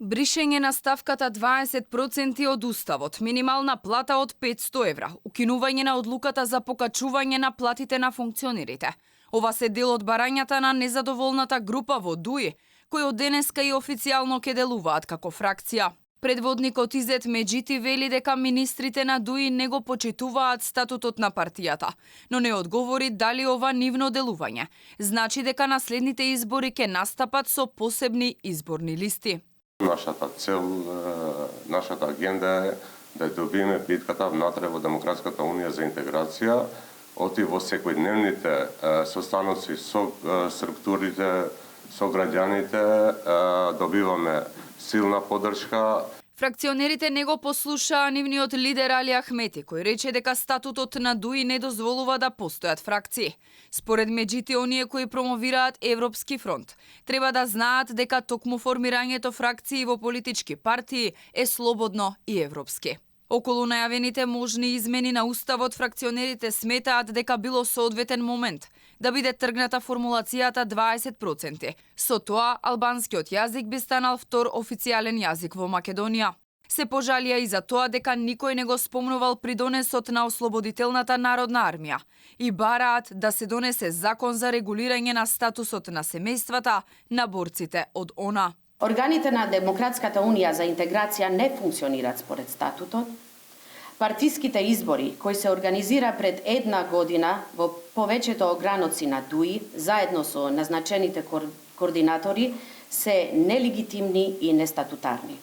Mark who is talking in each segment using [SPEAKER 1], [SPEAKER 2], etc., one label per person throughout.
[SPEAKER 1] Бришење на ставката 20% од уставот, минимална плата од 500 евра, укинување на одлуката за покачување на платите на функционерите. Ова се дел од барањата на незадоволната група во ДУИ, кои од денеска и официјално ќе делуваат како фракција. Предводникот Изет Меджити вели дека министрите на ДУИ не го почитуваат статутот на партијата, но не одговори дали ова нивно делување значи дека на следните избори ќе настапат со посебни изборни листи.
[SPEAKER 2] Нашата цел, нашата агенда е да добиеме битката внатре во Демократската унија за интеграција, оти во секојдневните состаноци со структурите, со граѓаните, добиваме силна поддршка.
[SPEAKER 1] Фракционерите не го послушаа нивниот лидер Али Ахмети, кој рече дека статутот на ДУИ не дозволува да постојат фракции. Според Меджити, оние кои промовираат Европски фронт треба да знаат дека токму формирањето фракции во политички партии е слободно и европски. Околу најавените можни измени на уставот, фракционерите сметаат дека било соодветен момент да биде тргната формулацијата 20%. Со тоа, албанскиот јазик би станал втор официјален јазик во Македонија. Се пожалија и за тоа дека никој не го спомнувал придонесот на Ослободителната народна армија и бараат да се донесе закон за регулирање на статусот на семејствата на борците од ОНА.
[SPEAKER 3] Органите на Демократската унија за интеграција не функционираат според статутот. Партиските избори, кои се организира пред една година во повеќето ограноци на ДУИ, заедно со назначените координатори, се нелегитимни и нестатутарни.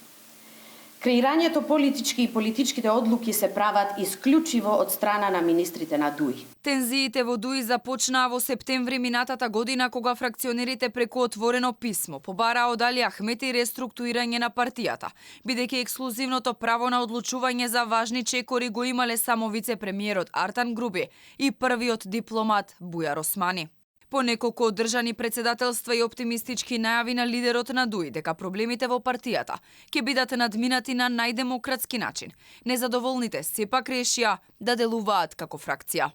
[SPEAKER 3] Креирањето политички и политичките одлуки се прават исклучиво од страна на министрите на ДУИ.
[SPEAKER 1] Тензиите во ДУИ започнаа во септември минатата година, кога фракционерите преку отворено писмо побараа од Али Ахмети реструктурирање на партијата, бидејќи ексклузивното право на одлучување за важни чекори го имале само вице-премиерот Артан Груби и првиот дипломат Бујар Османи. По неколку одржани председателства и оптимистички најави на лидерот на ДУИ дека проблемите во партијата ќе бидат надминати на најдемократски начин, незадоволните сепак решија да делуваат како фракција.